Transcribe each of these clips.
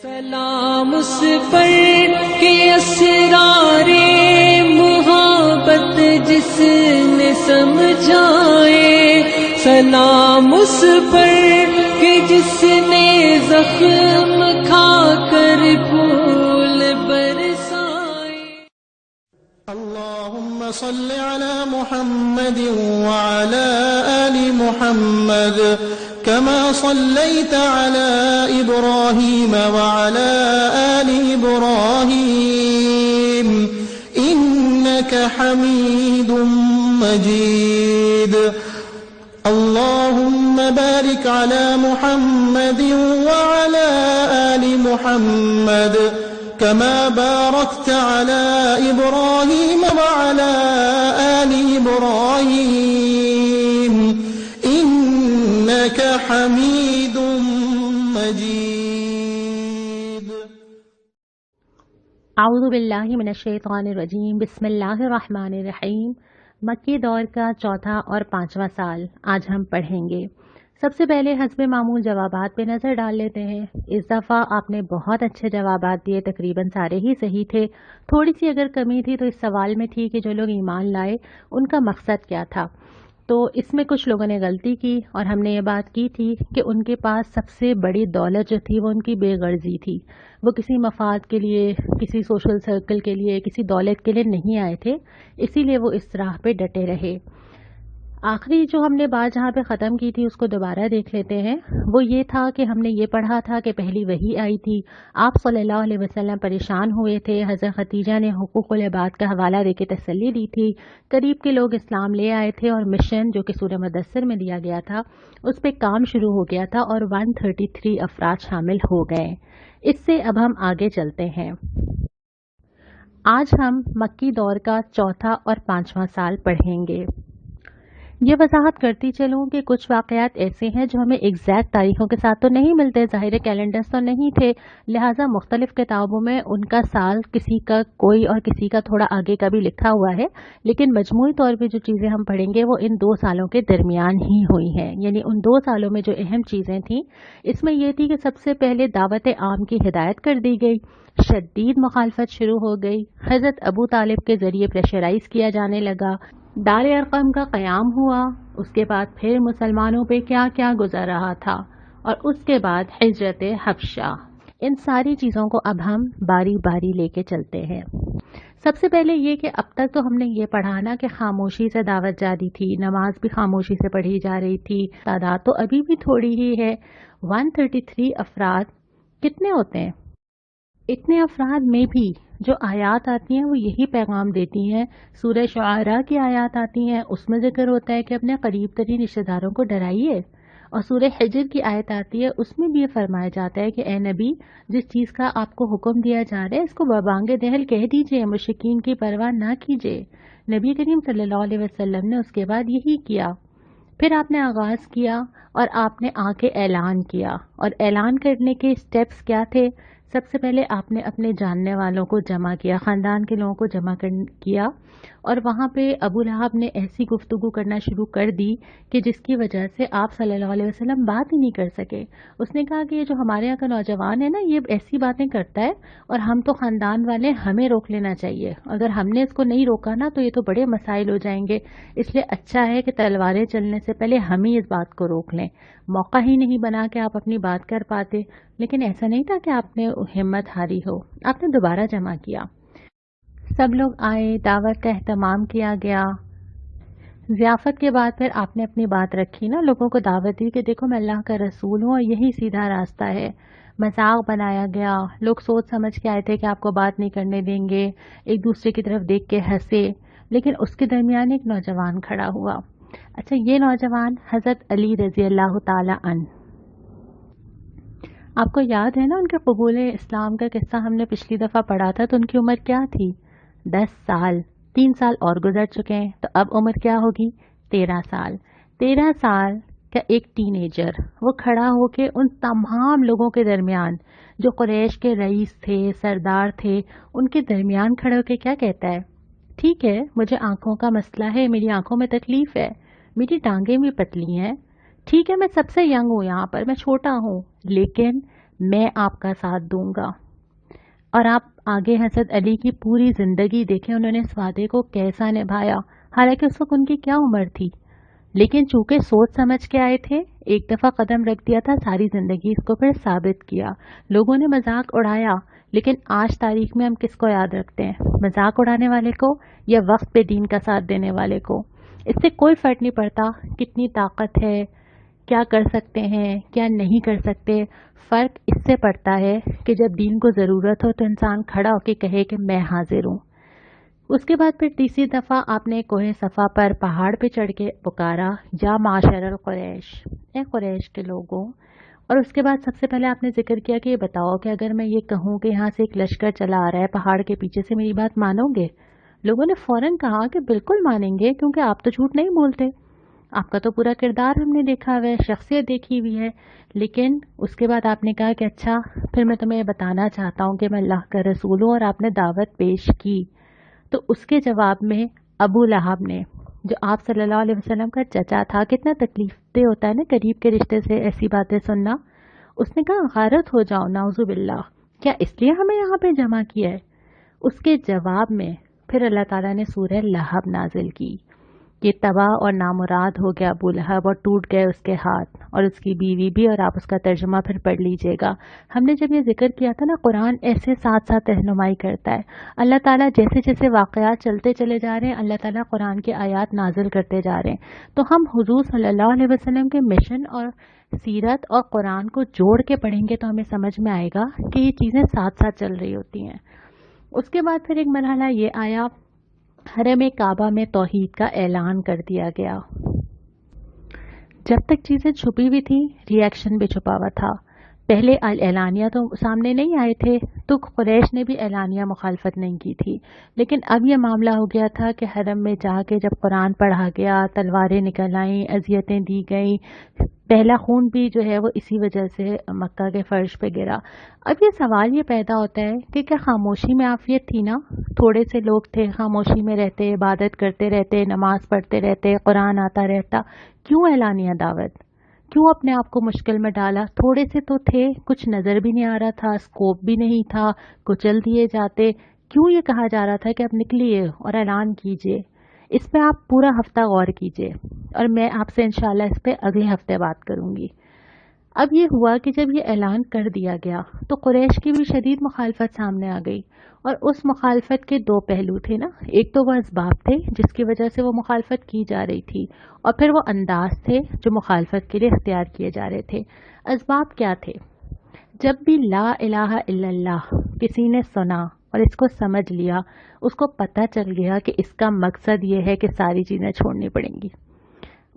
سلام اس پر کہ اسرار محبت جس نے سمجھائے، سلام اس پر کہ جس نے زخم کھا کر پھول برسائے۔ اللهم صل على محمد وعلى آل محمد كما صليت على إبراهيم وعلى آل إبراهيم إنك حميد مجيد۔ اللهم بارك على محمد وعلى آل محمد كما باركت على إبراهيم وعلى آل إبراهيم إنك حميد مجيد۔ اعوذ باللہ من الشیطان الرجیم، بسم اللہ الرحمن الرحیم۔ مکی دور کا چوتھا اور پانچواں سال آج ہم پڑھیں گے۔ سب سے پہلے حسب معمول جوابات پہ نظر ڈال لیتے ہیں۔ اس دفعہ آپ نے بہت اچھے جوابات دیے، تقریباً سارے ہی صحیح تھے۔ تھوڑی سی اگر کمی تھی تو اس سوال میں تھی کہ جو لوگ ایمان لائے ان کا مقصد کیا تھا، تو اس میں کچھ لوگوں نے غلطی کی، اور ہم نے یہ بات کی تھی کہ ان کے پاس سب سے بڑی دولت جو تھی وہ ان کی بے غرضی تھی۔ وہ کسی مفاد کے لیے، کسی سوشل سرکل کے لیے، کسی دولت کے لیے نہیں آئے تھے، اسی لیے وہ اس راہ پہ ڈٹے رہے۔ آخری جو ہم نے بات جہاں پہ ختم کی تھی اس کو دوبارہ دیکھ لیتے ہیں۔ وہ یہ تھا کہ ہم نے یہ پڑھا تھا کہ پہلی وحی آئی تھی، آپ صلی اللہ علیہ وسلم پریشان ہوئے تھے، حضرت خدیجہ نے حقوق العباد کا حوالہ دے کے تسلی دی تھی، قریب کے لوگ اسلام لے آئے تھے، اور مشن جو کہ سورہ مدثر میں دیا گیا تھا اس پہ کام شروع ہو گیا تھا، اور 133 افراد شامل ہو گئے۔ اس سے اب ہم آگے چلتے ہیں۔ آج ہم مکی دور کا چوتھا اور پانچواں سال پڑھیں گے۔ یہ وضاحت کرتی چلوں کہ کچھ واقعات ایسے ہیں جو ہمیں ایگزیکٹ تاریخوں کے ساتھ تو نہیں ملتے، ظاہر کیلنڈرز تو نہیں تھے، لہٰذا مختلف کتابوں میں ان کا سال کسی کا کوئی اور کسی کا تھوڑا آگے کا بھی لکھا ہوا ہے، لیکن مجموعی طور پہ جو چیزیں ہم پڑھیں گے وہ ان دو سالوں کے درمیان ہی ہوئی ہیں۔ یعنی ان دو سالوں میں جو اہم چیزیں تھیں اس میں یہ تھی کہ سب سے پہلے دعوت عام کی ہدایت کر دی گئی، شدید مخالفت شروع ہو گئی، حضرت ابو طالب کے ذریعے پریشرائز کیا جانے لگا، دار ارقم کا قیام ہوا، اس کے بعد پھر مسلمانوں پہ کیا کیا گزر رہا تھا، اور اس کے بعد ہجرت حبشہ۔ ان ساری چیزوں کو اب ہم باری باری لے کے چلتے ہیں۔ سب سے پہلے یہ کہ اب تک تو ہم نے یہ پڑھا نا کہ خاموشی سے دعوت جاری تھی، نماز بھی خاموشی سے پڑھی جا رہی تھی، تعداد تو ابھی بھی تھوڑی ہی ہے۔ 133 افراد کتنے ہوتے ہیں؟ اتنے افراد میں بھی جو آیات آتی ہیں وہ یہی پیغام دیتی ہیں۔ سورہ شعراء کی آیات آتی ہیں، اس میں ذکر ہوتا ہے کہ اپنے قریب ترین رشتہ داروں کو ڈرائیے، اور سورہ حجر کی آیت آتی ہے، اس میں بھی یہ فرمایا جاتا ہے کہ اے نبی، جس چیز کا آپ کو حکم دیا جا رہا ہے اس کو ببانگ دہل کہہ دیجئے، مشرکین کی پرواہ نہ کیجئے۔ نبی کریم صلی اللہ علیہ وسلم نے اس کے بعد یہی کیا۔ پھر آپ نے آغاز کیا اور آپ نے آ کے اعلان کیا، اور اعلان کرنے کے سٹیپس کیا تھے؟ سب سے پہلے آپ نے اپنے جاننے والوں کو جمع کیا، خاندان کے لوگوں کو جمع کیا، اور وہاں پہ ابو لہب نے ایسی گفتگو کرنا شروع کر دی کہ جس کی وجہ سے آپ صلی اللہ علیہ وسلم بات ہی نہیں کر سکے۔ اس نے کہا کہ یہ جو ہمارے یہاں کا نوجوان ہے نا، یہ ایسی باتیں کرتا ہے، اور ہم تو خاندان والے، ہمیں روک لینا چاہیے، اگر ہم نے اس کو نہیں روکا نا تو یہ تو بڑے مسائل ہو جائیں گے، اس لیے اچھا ہے کہ تلواریں چلنے سے پہلے ہم ہی اس بات کو روک لیں۔ موقع ہی نہیں بنا کہ آپ اپنی بات کر پاتے، لیکن ایسا نہیں تھا کہ آپ نے ہمت ہاری ہو، آپ نے دوبارہ جمع کیا، سب لوگ آئے، دعوت کا اہتمام کیا گیا۔ ضیافت کے بعد پھر آپ نے اپنی بات رکھی نا، لوگوں کو دعوت دی کہ دیکھو میں اللہ کا رسول ہوں اور یہی سیدھا راستہ ہے۔ مذاق بنایا گیا، لوگ سوچ سمجھ کے آئے تھے کہ آپ کو بات نہیں کرنے دیں گے، ایک دوسرے کی طرف دیکھ کے ہنسے، لیکن اس کے درمیان ایک نوجوان کھڑا ہوا۔ اچھا، یہ نوجوان حضرت علی رضی اللہ تعالی عنہ، آپ کو یاد ہے نا ان کے قبول اسلام کا قصہ ہم نے پچھلی دفعہ پڑھا تھا، تو ان کی عمر کیا تھی؟ 10 سال۔ 3 سال اور گزر چکے ہیں، تو اب عمر کیا ہوگی؟ 13 سال۔ 13 سال کا ایک ٹین ایجر وہ کھڑا ہو کے ان تمام لوگوں کے درمیان جو قریش کے رئیس تھے، سردار تھے، ان کے درمیان کھڑے ہو کے کیا کہتا ہے؟ ٹھیک ہے، مجھے آنکھوں کا مسئلہ ہے، میری آنکھوں میں تکلیف ہے، میری ٹانگیں بھی پتلی ہیں، ٹھیک ہے میں سب سے ینگ ہوں، یہاں پر میں چھوٹا ہوں، لیکن میں آپ کا ساتھ دوں گا. اور آپ آگے حضرت علی کی پوری زندگی دیکھیں، انہوں نے اس وعدے کو کیسا نبھایا. حالانکہ اس وقت ان کی کیا عمر تھی، لیکن چونکہ سوچ سمجھ کے آئے تھے، ایک دفعہ قدم رکھ دیا تھا، ساری زندگی اس کو پھر ثابت کیا. لوگوں نے مذاق اڑایا، لیکن آج تاریخ میں ہم کس کو یاد رکھتے ہیں؟ مذاق اڑانے والے کو یا وقت پہ دین کا ساتھ دینے والے کو؟ اس سے کوئی فرق نہیں پڑتا کتنی طاقت ہے، کیا کر سکتے ہیں، کیا نہیں کر سکتے. فرق اس سے پڑتا ہے کہ جب دین کو ضرورت ہو تو انسان کھڑا ہو کے کہے کہ میں حاضر ہوں. اس کے بعد پھر تیسری دفعہ آپ نے کوہ صفا پر پہاڑ پہ چڑھ کے پکارا، یا معاشر القریش، اے قریش کے لوگوں. اور اس کے بعد سب سے پہلے آپ نے ذکر کیا کہ یہ بتاؤ کہ اگر میں یہ کہوں کہ یہاں سے ایک لشکر چلا آ رہا ہے پہاڑ کے پیچھے سے، میری بات مانو گے؟ لوگوں نے فوراً کہا کہ بالکل مانیں گے، کیونکہ آپ تو جھوٹ نہیں بولتے، آپ کا تو پورا کردار ہم نے دیکھا ہوا ہے، شخصیت دیکھی ہوئی ہے. لیکن اس کے بعد آپ نے کہا کہ اچھا پھر میں تمہیں بتانا چاہتا ہوں کہ میں اللہ کا رسول ہوں، اور آپ نے دعوت پیش کی. تو اس کے جواب میں ابو لہب نے، جو آپ صلی اللہ علیہ وسلم کا چچا تھا، کتنا تکلیف دہ ہوتا ہے نا قریب کے رشتے سے ایسی باتیں سننا. اس نے کہا غارت ہو جاؤ، نعوذ باللہ، کیا اس لیے ہمیں یہاں پہ جمع کیا ہے؟ اس کے جواب میں پھر اللہ تعالیٰ نے سورہ لہب نازل کی کہ تباہ اور نامراد ہو گیا ابو لہب، اور ٹوٹ گئے اس کے ہاتھ اور اس کی بیوی بھی. اور آپ اس کا ترجمہ پھر پڑھ لیجئے گا. ہم نے جب یہ ذکر کیا تھا نا، قرآن ایسے ساتھ ساتھ رہنمائی کرتا ہے. اللہ تعالیٰ جیسے جیسے واقعات چلتے چلے جا رہے ہیں، اللہ تعالیٰ قرآن کی آیات نازل کرتے جا رہے ہیں. تو ہم حضور صلی اللہ علیہ وسلم کے مشن اور سیرت اور قرآن کو جوڑ کے پڑھیں گے تو ہمیں سمجھ میں آئے گا کہ یہ چیزیں ساتھ ساتھ چل رہی ہوتی ہیں. اس کے بعد پھر ایک مرحلہ یہ آیا، حرم کعبہ میں توحید کا اعلان کر دیا گیا. جب تک چیزیں چھپی ہوئی تھی، ری ایکشن بھی چھپا ہوا تھا. پہلے اعلانیہ تو سامنے نہیں آئے تھے، تو قریش نے بھی اعلانیہ مخالفت نہیں کی تھی. لیکن اب یہ معاملہ ہو گیا تھا کہ حرم میں جا کے جب قرآن پڑھا گیا، تلواریں نکل آئیں، اذیتیں دی گئیں، پہلا خون بھی جو ہے وہ اسی وجہ سے مکہ کے فرش پہ گرا. اب یہ سوال یہ پیدا ہوتا ہے کہ کیا خاموشی میں عافیت تھی نا؟ تھوڑے سے لوگ تھے، خاموشی میں رہتے، عبادت کرتے رہتے، نماز پڑھتے رہتے، قرآن آتا رہتا. کیوں اعلانیہ دعوت؟ کیوں اپنے آپ کو مشکل میں ڈالا؟ تھوڑے سے تو تھے، کچھ نظر بھی نہیں آ رہا تھا، اسکوپ بھی نہیں تھا، کچل دیے جاتے. کیوں یہ کہا جا رہا تھا کہ اب نکلیے اور اعلان کیجئے؟ اس پہ آپ پورا ہفتہ غور کیجئے، اور میں آپ سے انشاءاللہ اس پہ اگلے ہفتے بات کروں گی. اب یہ ہوا کہ جب یہ اعلان کر دیا گیا تو قریش کی بھی شدید مخالفت سامنے آ گئی. اور اس مخالفت کے دو پہلو تھے نا، ایک تو وہ اسباب تھے جس کی وجہ سے وہ مخالفت کی جا رہی تھی، اور پھر وہ انداز تھے جو مخالفت کے لیے اختیار کیے جا رہے تھے. اسباب کیا تھے؟ جب بھی لا الہ الا اللہ کسی نے سنا اور اس کو سمجھ لیا، اس کو پتہ چل گیا کہ اس کا مقصد یہ ہے کہ ساری چیزیں چھوڑنی پڑیں گی.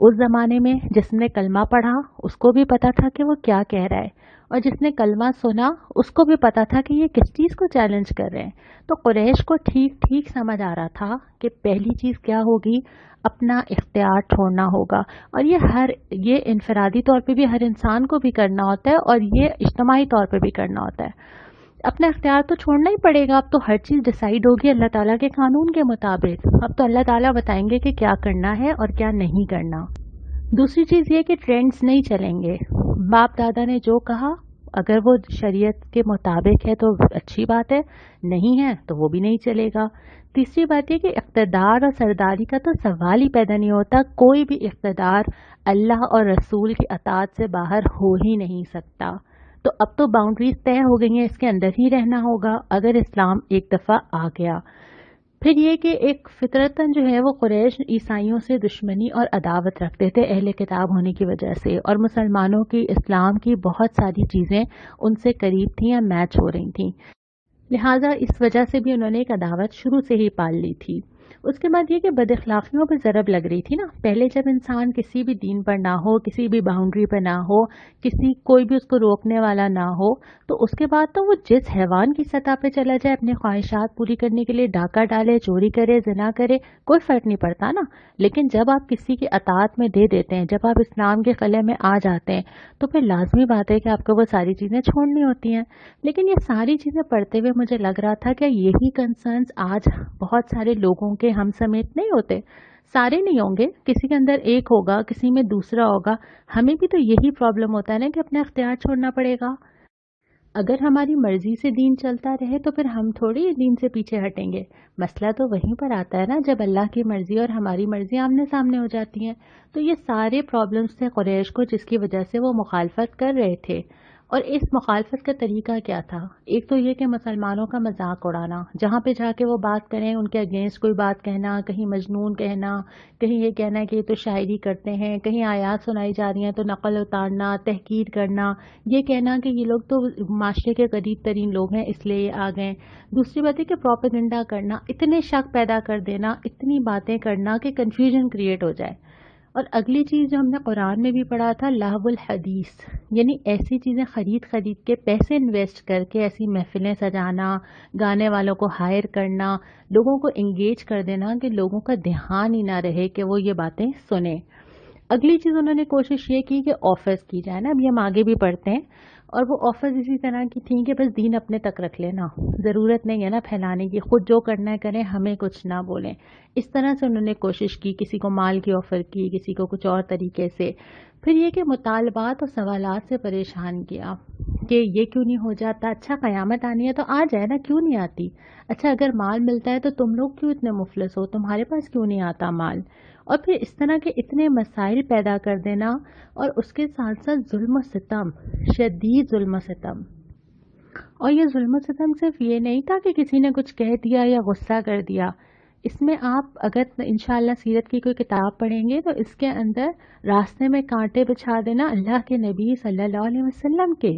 اس زمانے میں جس نے کلمہ پڑھا اس کو بھی پتا تھا کہ وہ کیا کہہ رہا ہے، اور جس نے کلمہ سنا اس کو بھی پتا تھا کہ یہ کس چیز کو چیلنج کر رہے ہیں. تو قریش کو ٹھیک ٹھیک سمجھ آ رہا تھا کہ پہلی چیز کیا ہوگی، اپنا اختیار چھوڑنا ہوگا. اور یہ انفرادی طور پہ بھی ہر انسان کو بھی کرنا ہوتا ہے، اور یہ اجتماعی طور پہ بھی کرنا ہوتا ہے. اپنا اختیار تو چھوڑنا ہی پڑے گا. اب تو ہر چیز ڈیسائیڈ ہوگی اللہ تعالیٰ کے قانون کے مطابق. اب تو اللہ تعالیٰ بتائیں گے کہ کیا کرنا ہے اور کیا نہیں کرنا. دوسری چیز یہ کہ ٹرینڈز نہیں چلیں گے. باپ دادا نے جو کہا اگر وہ شریعت کے مطابق ہے تو اچھی بات ہے، نہیں ہے تو وہ بھی نہیں چلے گا. تیسری بات یہ کہ اقتدار اور سرداری کا تو سوال ہی پیدا نہیں ہوتا. کوئی بھی اقتدار اللہ اور رسول کی اطاعت سے باہر ہو ہی نہیں سکتا. تو اب تو باؤنڈریز طے ہو گئی ہیں، اس کے اندر ہی رہنا ہوگا اگر اسلام ایک دفعہ آ گیا. پھر یہ کہ ایک فطرتاً جو ہے وہ قریش عیسائیوں سے دشمنی اور عداوت رکھتے تھے اہل کتاب ہونے کی وجہ سے، اور مسلمانوں کی اسلام کی بہت ساری چیزیں ان سے قریب تھیں یا میچ ہو رہی تھیں، لہٰذا اس وجہ سے بھی انہوں نے ایک عداوت شروع سے ہی پال لی تھی. اس کے بعد یہ کہ بد اخلاقیوں پہ ضرب لگ رہی تھی نا. پہلے جب انسان کسی بھی دین پر نہ ہو، کسی بھی باؤنڈری پہ نہ ہو، کوئی بھی اس کو روکنے والا نہ ہو، تو اس کے بعد تو وہ جس حیوان کی سطح پہ چلا جائے اپنی خواہشات پوری کرنے کے لیے، ڈاکہ ڈالے، چوری کرے، زنا کرے، کوئی فرق نہیں پڑتا نا. لیکن جب آپ کسی کی اطاعت میں دے دیتے ہیں، جب آپ اسلام کے قلعے میں آ جاتے ہیں، تو پھر لازمی بات ہے کہ آپ کو وہ ساری چیزیں چھوڑنی ہوتی ہیں. لیکن یہ ساری چیزیں پڑھتے ہوئے مجھے لگ رہا تھا کہ یہی کنسرنز آج بہت سارے لوگوں کے ہم سمیت نہیں ہوتے. سارے نہیں ہوں گے، کسی کے اندر ایک ہوگا، کسی میں دوسرا ہوگا. ہمیں بھی تو یہی پرابلم ہوتا ہے نا کہ اپنا اختیار چھوڑنا پڑے گا. اگر ہماری مرضی سے دین چلتا رہے تو پھر ہم تھوڑی دین سے پیچھے ہٹیں گے. مسئلہ تو وہیں پر آتا ہے نا جب اللہ کی مرضی اور ہماری مرضی آمنے سامنے ہو جاتی ہیں. تو یہ سارے پرابلمس تھے قریش کو جس کی وجہ سے وہ مخالفت کر رہے تھے. اور اس مخالفت کا طریقہ کیا تھا؟ ایک تو یہ کہ مسلمانوں کا مذاق اڑانا، جہاں پہ جا کے وہ بات کریں ان کے اگینسٹ کوئی بات کہنا، کہیں مجنون کہنا، کہیں یہ کہنا کہ یہ تو شاعری کرتے ہیں، کہیں آیات سنائی جا رہی ہیں تو نقل اتارنا، تحقیر کرنا، یہ کہنا کہ یہ لوگ تو معاشرے کے قریب ترین لوگ ہیں اس لیے یہ آ گئے. دوسری بات ہے کہ پروپیگنڈا کرنا، اتنے شک پیدا کر دینا، اتنی باتیں کرنا کہ کنفیوژن کریٹ ہو جائے. اور اگلی چیز جو ہم نے قرآن میں بھی پڑھا تھا، لہو الحدیث، یعنی ایسی چیزیں خرید کے پیسے انویسٹ کر کے ایسی محفلیں سجانا، گانے والوں کو ہائر کرنا، لوگوں کو انگیج کر دینا کہ لوگوں کا دھیان ہی نہ رہے کہ وہ یہ باتیں سنیں. اگلی چیز انہوں نے کوشش یہ کی کہ آفرز کی جائے نا، ابھی ہم آگے بھی پڑھتے ہیں، اور وہ آفرز اسی طرح کی تھیں کہ بس دین اپنے تک رکھ لینا، ضرورت نہیں ہے نا پھیلانے کی، خود جو کرنا ہے کریں، ہمیں کچھ نہ بولیں. اس طرح سے انہوں نے کوشش کی، کسی کو مال کی آفر کی، کسی کو کچھ اور طریقے سے. پھر یہ کہ مطالبات اور سوالات سے پریشان کیا کہ یہ کیوں نہیں ہو جاتا، اچھا قیامت آنی ہے تو آ جائے نا، کیوں نہیں آتی؟ اچھا اگر مال ملتا ہے تو تم لوگ کیوں اتنے مفلس ہو، تمہارے پاس کیوں نہیں آتا مال؟ اور پھر اس طرح کے اتنے مسائل پیدا کر دینا، اور اس کے ساتھ ساتھ ظلم و ستم، شدید ظلم و ستم. اور یہ ظلم و ستم صرف یہ نہیں تھا کہ کسی نے کچھ کہہ دیا یا غصہ کر دیا. اس میں آپ اگر انشاءاللہ سیرت کی کوئی کتاب پڑھیں گے تو اس کے اندر راستے میں کانٹے بچھا دینا اللہ کے نبی صلی اللہ علیہ وسلم کے،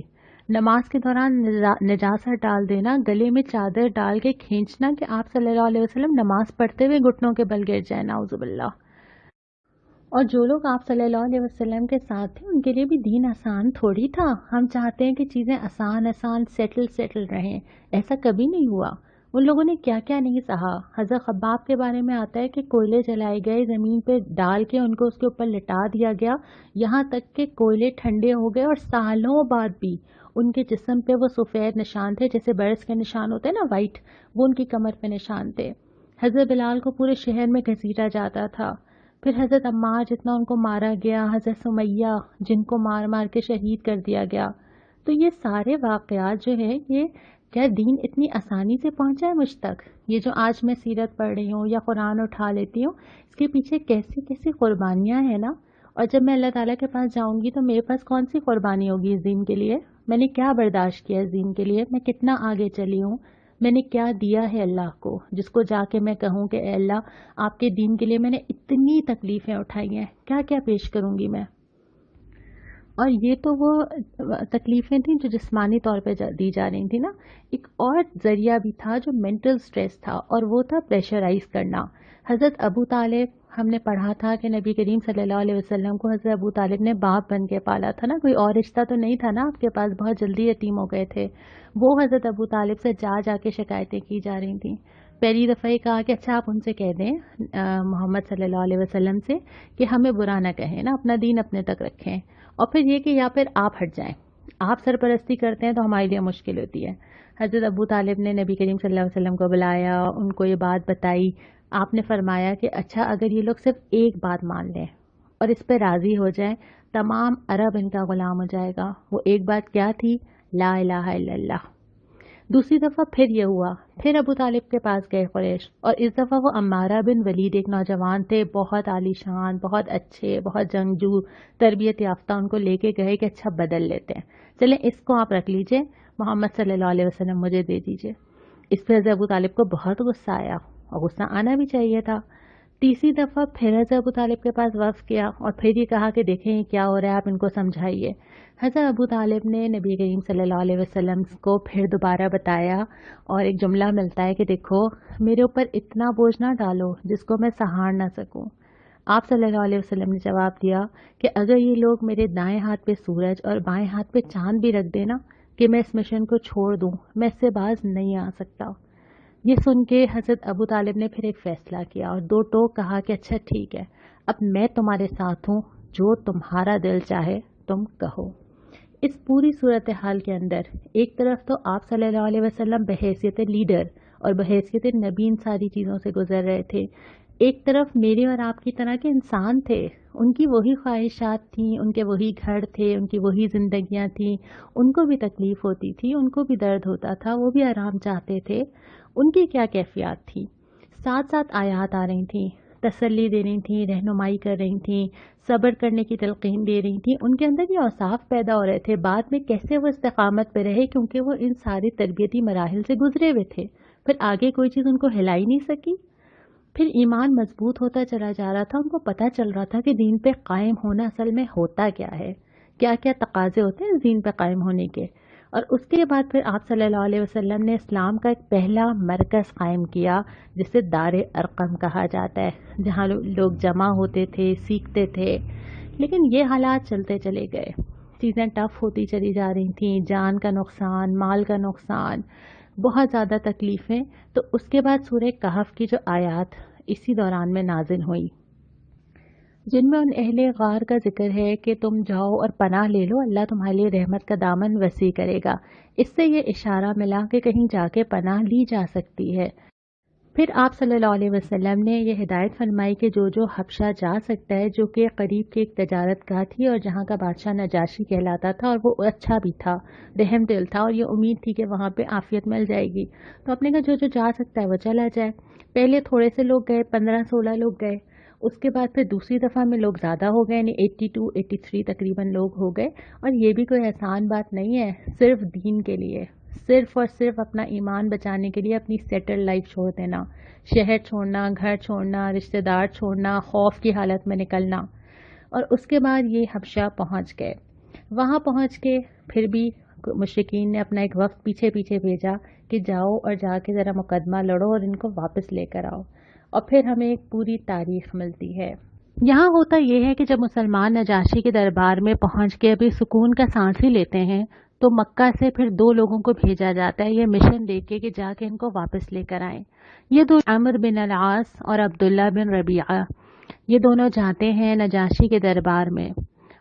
نماز کے دوران نجاست ڈال دینا، گلے میں چادر ڈال کے کھینچنا کہ آپ صلی اللہ علیہ وسلم نماز پڑھتے ہوئے گھٹنوں کے بل گر جائیں، نعوذ باللہ. اور جو لوگ آپ صلی اللہ علیہ وسلم کے ساتھ تھے ان کے لیے بھی دین آسان تھوڑی تھا. ہم چاہتے ہیں کہ چیزیں آسان سیٹل رہیں، ایسا کبھی نہیں ہوا. ان لوگوں نے کیا کیا نہیں سہا. حضرت خباب کے بارے میں آتا ہے کہ کوئلے جلائے گئے، زمین پہ ڈال کے ان کو اس کے اوپر لٹا دیا گیا، یہاں تک کہ کوئلے ٹھنڈے ہو گئے، اور سالوں بعد بھی ان کے جسم پہ وہ سفید نشان تھے، جیسے برس کے نشان ہوتے ہیں نا، وائٹ، وہ ان کی کمر پہ نشان تھے. حضرت بلال کو پورے شہر میں گھسیٹا جاتا تھا. پھر حضرت عمار جتنا ان کو مارا گیا، حضرت سمیہ جن کو مار مار کے شہید کر دیا گیا. تو یہ سارے واقعات جو ہیں، یہ کیا دین اتنی آسانی سے پہنچا ہے مجھ تک؟ یہ جو آج میں سیرت پڑھ رہی ہوں یا قرآن اٹھا لیتی ہوں، اس کے پیچھے کیسی کیسی قربانیاں ہیں نا. اور جب میں اللہ تعالیٰ کے پاس جاؤں گی تو میرے پاس کون سی قربانی ہوگی اس دین کے لیے؟ میں نے کیا برداشت کیا اس دین کے لیے؟ میں کتنا آگے چلی ہوں؟ میں نے کیا دیا ہے اللہ کو، جس کو جا کے میں کہوں کہ اے اللہ آپ کے دین کے لیے میں نے اتنی تکلیفیں اٹھائی ہیں، کیا کیا پیش کروں گی میں؟ اور یہ تو وہ تکلیفیں تھیں جو جسمانی طور پہ دی جا رہی تھیں نا. ایک اور ذریعہ بھی تھا جو مینٹل سٹریس تھا، اور وہ تھا پریشرائز کرنا. حضرت ابو طالب، ہم نے پڑھا تھا کہ نبی کریم صلی اللہ علیہ وسلم کو حضرت ابو طالب نے باپ بن کے پالا تھا نا، کوئی اور رشتہ تو نہیں تھا نا آپ کے پاس، بہت جلدی یتیم ہو گئے تھے. وہ حضرت ابو طالب سے جا کے شکایتیں کی جا رہی تھیں. پہلی دفعہ یہ کہا کہ اچھا آپ ان سے کہہ دیں محمد صلی اللہ علیہ وسلم سے کہ ہمیں برا نہ کہیں نا، اپنا دین اپنے تک رکھیں. اور پھر یہ کہ یا پھر آپ ہٹ جائیں، آپ سرپرستی کرتے ہیں تو ہمارے لیے مشکل ہوتی ہے. حضرت ابو طالب نے نبی کریم صلی اللہ علیہ وسلم کو بلایا، ان کو یہ بات بتائی. آپ نے فرمایا کہ اچھا اگر یہ لوگ صرف ایک بات مان لیں اور اس پہ راضی ہو جائیں، تمام عرب ان کا غلام ہو جائے گا. وہ ایک بات کیا تھی؟ لا الہ الا اللہ. دوسری دفعہ پھر یہ ہوا، پھر ابو طالب کے پاس گئے قریش، اور اس دفعہ وہ عمارہ بن ولید ایک نوجوان تھے، بہت عالی شان، بہت اچھے، بہت جنگجو، تربیت یافتہ. ان کو لے کے گئے کہ اچھا بدل لیتے ہیں، چلیں اس کو آپ رکھ لیجئے، محمد صلی اللہ علیہ وسلم مجھے دے دیجئے. اس پہ حضرت ابو طالب کو بہت غصہ آیا، اور غصہ آنا بھی چاہیے تھا. تیسری دفعہ پھر حضرت ابو طالب کے پاس وفد کیا، اور پھر یہ کہا کہ دیکھیں یہ کیا ہو رہا ہے، آپ ان کو سمجھائیے. حضرت ابو طالب نے نبی کریم صلی اللہ علیہ وسلم کو پھر دوبارہ بتایا، اور ایک جملہ ملتا ہے کہ دیکھو میرے اوپر اتنا بوجھ نہ ڈالو جس کو میں سہار نہ سکوں. آپ صلی اللہ علیہ وسلم نے جواب دیا کہ اگر یہ لوگ میرے دائیں ہاتھ پہ سورج اور بائیں ہاتھ پہ چاند بھی رکھ دینا کہ میں اس مشن کو چھوڑ دوں، میں اس سے باز نہیں آ سکتا. یہ سن کے حضرت ابو طالب نے پھر ایک فیصلہ کیا اور دو ٹوک کہا کہ اچھا ٹھیک ہے، اب میں تمہارے ساتھ ہوں، جو تمہارا دل چاہے تم کہو. اس پوری صورتحال کے اندر ایک طرف تو آپ صلی اللہ علیہ وسلم بحیثیت لیڈر اور بحیثیت نبی ان ساری چیزوں سے گزر رہے تھے، ایک طرف میرے اور آپ کی طرح کے انسان تھے، ان کی وہی خواہشات تھیں، ان کے وہی گھر تھے، ان کی وہی زندگیاں تھیں، ان کو بھی تکلیف ہوتی تھی، ان کو بھی درد ہوتا تھا، وہ بھی آرام چاہتے تھے۔ ان کی کیا کیفیات تھی؟ ساتھ ساتھ آیات آ رہی تھیں، تسلی دے رہی تھیں، رہنمائی کر رہی تھیں، صبر کرنے کی تلقین دے رہی تھیں۔ ان کے اندر یہ اوصاف پیدا ہو رہے تھے، بعد میں کیسے وہ استقامت پہ رہے، کیونکہ وہ ان ساری تربیتی مراحل سے گزرے ہوئے تھے۔ پھر آگے کوئی چیز ان کو ہلا ہی نہیں سکی۔ پھر ایمان مضبوط ہوتا چلا جا رہا تھا، ان کو پتہ چل رہا تھا کہ دین پہ قائم ہونا اصل میں ہوتا کیا ہے، کیا کیا تقاضے ہوتے ہیں دین پہ قائم ہونے کے۔ اور اس کے بعد پھر آپ صلی اللہ علیہ وسلم نے اسلام کا ایک پہلا مرکز قائم کیا جسے دار ارقم کہا جاتا ہے، جہاں لوگ جمع ہوتے تھے، سیکھتے تھے۔ لیکن یہ حالات چلتے چلے گئے، چیزیں ٹف ہوتی چلی جا رہی تھیں، جان کا نقصان، مال کا نقصان، بہت زیادہ تکلیفیں۔ تو اس کے بعد سورہ کہف کی جو آیات اسی دوران میں نازل ہوئی، جن میں ان اہل غار کا ذکر ہے کہ تم جاؤ اور پناہ لے لو، اللہ تمہارے لیے رحمت کا دامن وسیع کرے گا۔ اس سے یہ اشارہ ملا کہ کہیں جا کے پناہ لی جا سکتی ہے۔ پھر آپ صلی اللہ علیہ وسلم نے یہ ہدایت فرمائی کہ جو حبشہ جا سکتا ہے، جو کہ قریب کی ایک تجارت گاہ تھی اور جہاں کا بادشاہ نجاشی کہلاتا تھا، اور وہ اچھا بھی تھا، رحم دل تھا، اور یہ امید تھی کہ وہاں پہ عافیت مل جائے گی، تو اپنے کا جو جا سکتا ہے وہ چلا جائے۔ پہلے تھوڑے سے لوگ گئے، 15-16 لوگ گئے، اس کے بعد پھر دوسری دفعہ میں لوگ زیادہ ہو گئے، یعنی 82-83 تقریباً لوگ ہو گئے۔ اور یہ بھی کوئی آسان بات نہیں ہے، صرف دین کے لیے، صرف اور صرف اپنا ایمان بچانے کے لیے اپنی سیٹل لائف چھوڑ دینا، شہر چھوڑنا، گھر چھوڑنا، رشتہ دار چھوڑنا، خوف کی حالت میں نکلنا۔ اور اس کے بعد یہ حبشہ پہنچ گئے۔ وہاں پہنچ کے پھر بھی مشرکین نے اپنا ایک وفد پیچھے پیچھے بھیجا کہ جاؤ اور جا کے ذرا مقدمہ لڑو اور ان کو واپس لے کر آؤ، اور پھر ہمیں ایک پوری تاریخ ملتی ہے۔ یہاں ہوتا یہ ہے کہ جب مسلمان نجاشی کے دربار میں پہنچ کے ابھی سکون کا سانس ہی لیتے ہیں، تو مکہ سے پھر 2 لوگوں کو بھیجا جاتا ہے یہ مشن دے کے کہ جا کے ان کو واپس لے کر آئیں۔ یہ 2 عمرو بن العاص اور عبداللہ بن ربیعہ، یہ دونوں جاتے ہیں نجاشی کے دربار میں،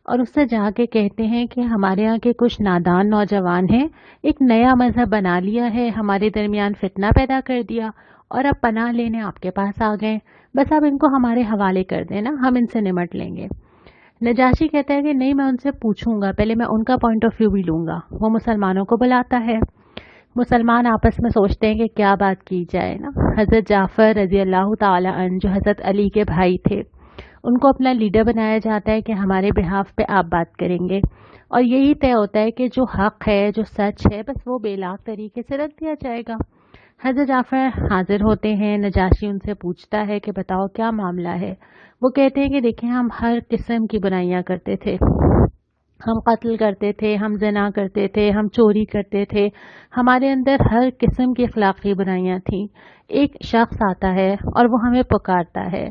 اور اس سے جا کے کہتے ہیں کہ ہمارے ہاں کے کچھ نادان نوجوان ہیں، ایک نیا مذہب بنا لیا ہے، ہمارے درمیان فتنہ پیدا کر دیا، اور اب پناہ لینے آپ کے پاس آ گئے، بس اب ان کو ہمارے حوالے کر دینا، ہم ان سے نمٹ لیں گے۔ نجاشی کہتا ہے کہ نہیں، میں ان سے پوچھوں گا، پہلے میں ان کا پوائنٹ آف ویو بھی لوں گا۔ وہ مسلمانوں کو بلاتا ہے، مسلمان آپس میں سوچتے ہیں کہ کیا بات کی جائے نا۔ حضرت جعفر رضی اللہ تعالی عنہ جو حضرت علی کے بھائی تھے، ان کو اپنا لیڈر بنایا جاتا ہے کہ ہمارے بہاف پہ آپ بات کریں گے، اور یہی طے ہوتا ہے کہ جو حق ہے، جو سچ ہے، بس وہ بے لاگ طریقے سے رکھ دیا جائے گا۔ حضرت جعفر حاضر ہوتے ہیں، نجاشی ان سے پوچھتا ہے کہ بتاؤ کیا معاملہ ہے۔ وہ کہتے ہیں کہ دیکھیں، ہم ہر قسم کی برائیاں کرتے تھے، ہم قتل کرتے تھے، ہم زنا کرتے تھے، ہم چوری کرتے تھے، ہمارے اندر ہر قسم کی اخلاقی برائیاں تھیں۔ ایک شخص آتا ہے اور وہ ہمیں پکارتا ہے،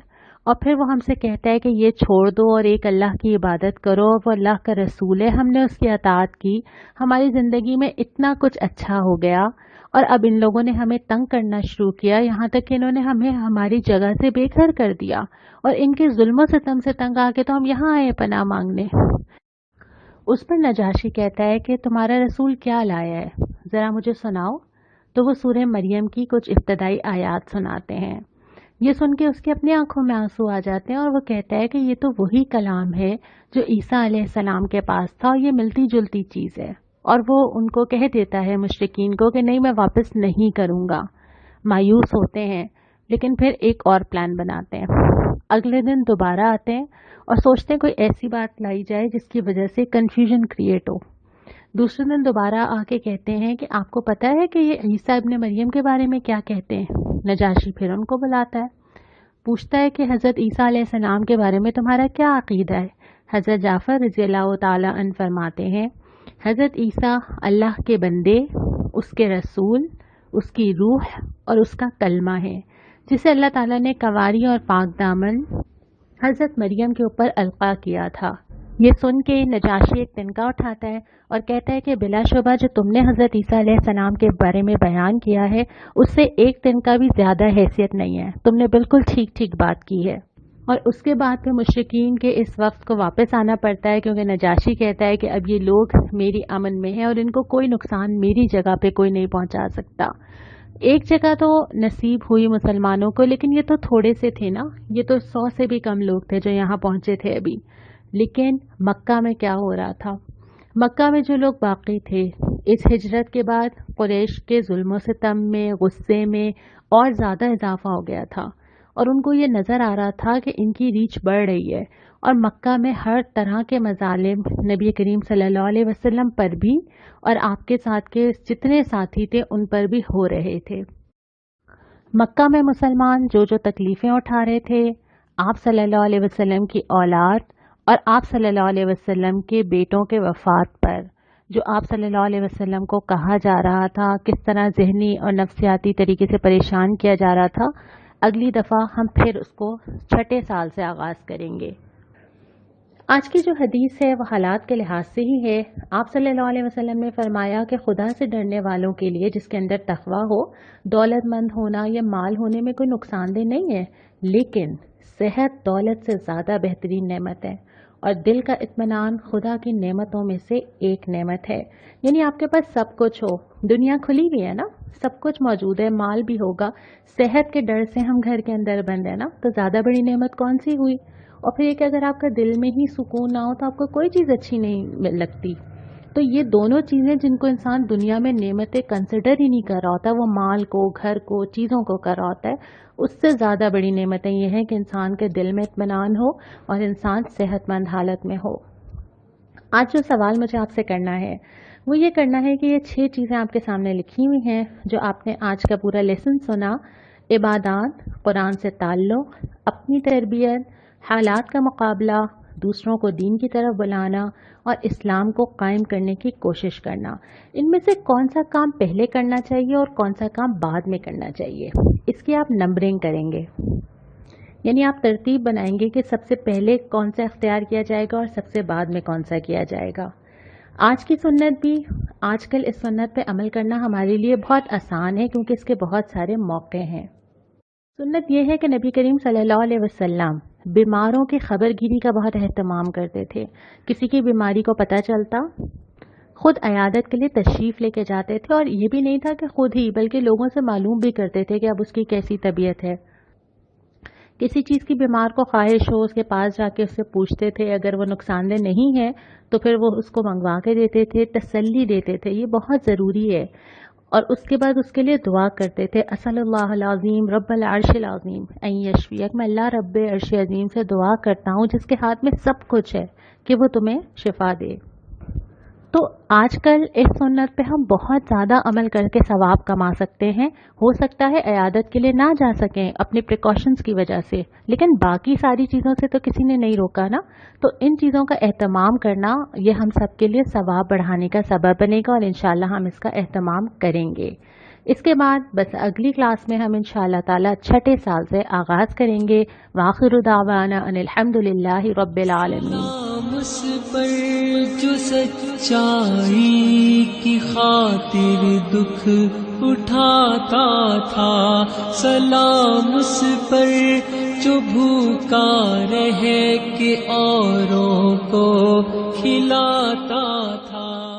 اور پھر وہ ہم سے کہتا ہے کہ یہ چھوڑ دو اور ایک اللہ کی عبادت کرو، وہ اللہ کا رسول ہے، ہم نے اس کی اطاعت کی، ہماری زندگی میں اتنا کچھ اچھا ہو گیا، اور اب ان لوگوں نے ہمیں تنگ کرنا شروع کیا، یہاں تک کہ انہوں نے ہمیں ہماری جگہ سے بے گھر کر دیا، اور ان کے ظلم و ستم سے تنگ آ کے تو ہم یہاں آئے پناہ مانگنے۔ اس پر نجاشی کہتا ہے کہ تمہارا رسول کیا لایا ہے، ذرا مجھے سناؤ۔ تو وہ سورہ مریم کی کچھ ابتدائی آیات سناتے ہیں۔ یہ سن کے اس کی اپنی آنکھوں میں آنسو آ جاتے ہیں، اور وہ کہتا ہے کہ یہ تو وہی کلام ہے جو عیسیٰ علیہ السلام کے پاس تھا، اور یہ ملتی جلتی چیز ہے۔ اور وہ ان کو کہہ دیتا ہے مشرکین کو کہ نہیں، میں واپس نہیں کروں گا۔ مایوس ہوتے ہیں، لیکن پھر ایک اور پلان بناتے ہیں۔ اگلے دن دوبارہ آتے ہیں اور سوچتے ہیں کوئی ایسی بات لائی جائے جس کی وجہ سے کنفیوژن کریٹ ہو۔ دوسرے دن دوبارہ آ کے کہتے ہیں کہ آپ کو پتہ ہے کہ یہ عیسیٰ ابن مریم کے بارے میں کیا کہتے ہیں۔ نجاشی پھر ان کو بلاتا ہے، پوچھتا ہے کہ حضرت عیسیٰ علیہ السلام کے بارے میں تمہارا کیا عقیدہ ہے۔ حضرت جعفر رضی اللہ تعالی عنہ فرماتے ہیں، حضرت عیسیٰ اللہ کے بندے، اس کے رسول، اس کی روح اور اس کا کلمہ ہے، جسے اللہ تعالیٰ نے کنواری اور پاک دامن حضرت مریم کے اوپر القا کیا تھا۔ یہ سن کے نجاشی ایک تنکا اٹھاتا ہے اور کہتا ہے کہ بلا شبہ جو تم نے حضرت عیسیٰ علیہ السلام کے بارے میں بیان کیا ہے، اس سے ایک تنکا بھی زیادہ حیثیت نہیں ہے، تم نے بالکل ٹھیک بات کی ہے۔ اور اس کے بعد پھر مشرکین کے اس وقت کو واپس آنا پڑتا ہے، کیونکہ نجاشی کہتا ہے کہ اب یہ لوگ میری امن میں ہیں اور ان کو کوئی نقصان میری جگہ پہ کوئی نہیں پہنچا سکتا۔ ایک جگہ تو نصیب ہوئی مسلمانوں کو، لیکن یہ تو تھوڑے سے تھے نا، یہ تو 100 سے بھی کم لوگ تھے جو یہاں پہنچے تھے ابھی۔ لیکن مکہ میں کیا ہو رہا تھا؟ مکہ میں جو لوگ باقی تھے اس ہجرت کے بعد قریش کے ظلم و ستم میں، غصے میں اور زیادہ اضافہ ہو گیا تھا، اور ان کو یہ نظر آ رہا تھا کہ ان کی ریچ بڑھ رہی ہے، اور مکہ میں ہر طرح کے مظالم نبی کریم صلی اللہ علیہ وسلم پر بھی اور آپ کے ساتھ کے جتنے ساتھی تھے ان پر بھی ہو رہے تھے۔ مکہ میں مسلمان جو تکلیفیں اٹھا رہے تھے، آپ صلی اللہ علیہ وسلم کی اولاد اور آپ صلی اللہ علیہ وسلم کے بیٹوں کے وفات پر جو آپ صلی اللہ علیہ وسلم کو کہا جا رہا تھا، کس طرح ذہنی اور نفسیاتی طریقے سے پریشان کیا جا رہا تھا، اگلی دفعہ ہم پھر اس کو 6 سال سے آغاز کریں گے۔ آج کی جو حدیث ہے وہ حالات کے لحاظ سے ہی ہے۔ آپ صلی اللہ علیہ وسلم نے فرمایا کہ خدا سے ڈرنے والوں کے لیے جس کے اندر تقویٰ ہو، دولت مند ہونا یا مال ہونے میں کوئی نقصان دہ نہیں ہے، لیکن صحت دولت سے زیادہ بہترین نعمت ہے، اور دل کا اطمینان خدا کی نعمتوں میں سے ایک نعمت ہے۔ یعنی آپ کے پاس سب کچھ ہو، دنیا کھلی ہوئی ہے نا، سب کچھ موجود ہے، مال بھی ہوگا، صحت کے ڈر سے ہم گھر کے اندر بند ہیں نا، تو زیادہ بڑی نعمت کون سی ہوئی؟ اور پھر یہ کہ اگر آپ کا دل میں ہی سکون نہ ہو تو آپ کو کوئی چیز اچھی نہیں لگتی۔ تو یہ دونوں چیزیں جن کو انسان دنیا میں نعمتیں کنسیڈر ہی نہیں کر رہا ہوتا، وہ مال کو، گھر کو، چیزوں کو کر رہا ہوتا ہے، اس سے زیادہ بڑی نعمتیں یہ ہیں کہ انسان کے دل میں اطمینان ہو اور انسان صحت مند حالت میں ہو۔ آج جو سوال مجھے آپ سے کرنا ہے وہ یہ کرنا ہے کہ یہ 6 چیزیں آپ کے سامنے لکھی ہوئی ہیں جو آپ نے آج کا پورا لیسن سنا: عبادات، قرآن سے تعلق، اپنی تربیت، حالات کا مقابلہ، دوسروں کو دین کی طرف بلانا اور اسلام کو قائم کرنے کی کوشش کرنا۔ ان میں سے کون سا کام پہلے کرنا چاہیے اور کون سا کام بعد میں کرنا چاہیے، اس کی آپ نمبرنگ کریں گے، یعنی آپ ترتیب بنائیں گے کہ سب سے پہلے کون سا اختیار کیا جائے گا اور سب سے بعد میں کون سا کیا جائے گا۔ آج کی سنت بھی، آج کل اس سنت پہ عمل کرنا ہمارے لیے بہت آسان ہے کیونکہ اس کے بہت سارے موقع ہیں۔ سنت یہ ہے کہ نبی کریم صلی اللہ علیہ وسلم بیماروں کی خبر گیری کا بہت اہتمام کرتے تھے۔ کسی کی بیماری کو پتہ چلتا، خود عیادت کے لیے تشریف لے کے جاتے تھے، اور یہ بھی نہیں تھا کہ خود ہی بلکہ لوگوں سے معلوم بھی کرتے تھے کہ اب اس کی کیسی طبیعت ہے۔ کسی چیز کی بیمار کو خواہش ہو، اس کے پاس جا کے اس سے پوچھتے تھے، اگر وہ نقصان دہ نہیں ہے تو پھر وہ اس کو منگوا کے دیتے تھے، تسلی دیتے تھے، یہ بہت ضروری ہے۔ اور اس کے بعد اس کے لیے دعا کرتے تھے، اسأل اللہ العظیم رب العرش العظیم ان یشفیک، میں اللہ رب عرش عظیم سے دعا کرتا ہوں جس کے ہاتھ میں سب کچھ ہے کہ وہ تمہیں شفا دے۔ تو آج کل اس سنت پہ ہم بہت زیادہ عمل کر کے ثواب کما سکتے ہیں۔ ہو سکتا ہے عیادت کے لیے نہ جا سکیں اپنے پریکاشنز کی وجہ سے، لیکن باقی ساری چیزوں سے تو کسی نے نہیں روکا نا، تو ان چیزوں کا اہتمام کرنا یہ ہم سب کے لیے ثواب بڑھانے کا سبب بنے گا، اور انشاءاللہ ہم اس کا اہتمام کریں گے۔ اس کے بعد بس اگلی کلاس میں ہم انشاءاللہ تعالی 6 سال سے آغاز کریں گے۔ وآخر دعوانا ان الحمدللہ رب العالمین۔ اس پر جو سچائی کی خاطر دکھ اٹھاتا تھا، سلام اس پر جو بھوکا رہ کے اوروں کو کھلاتا تھا۔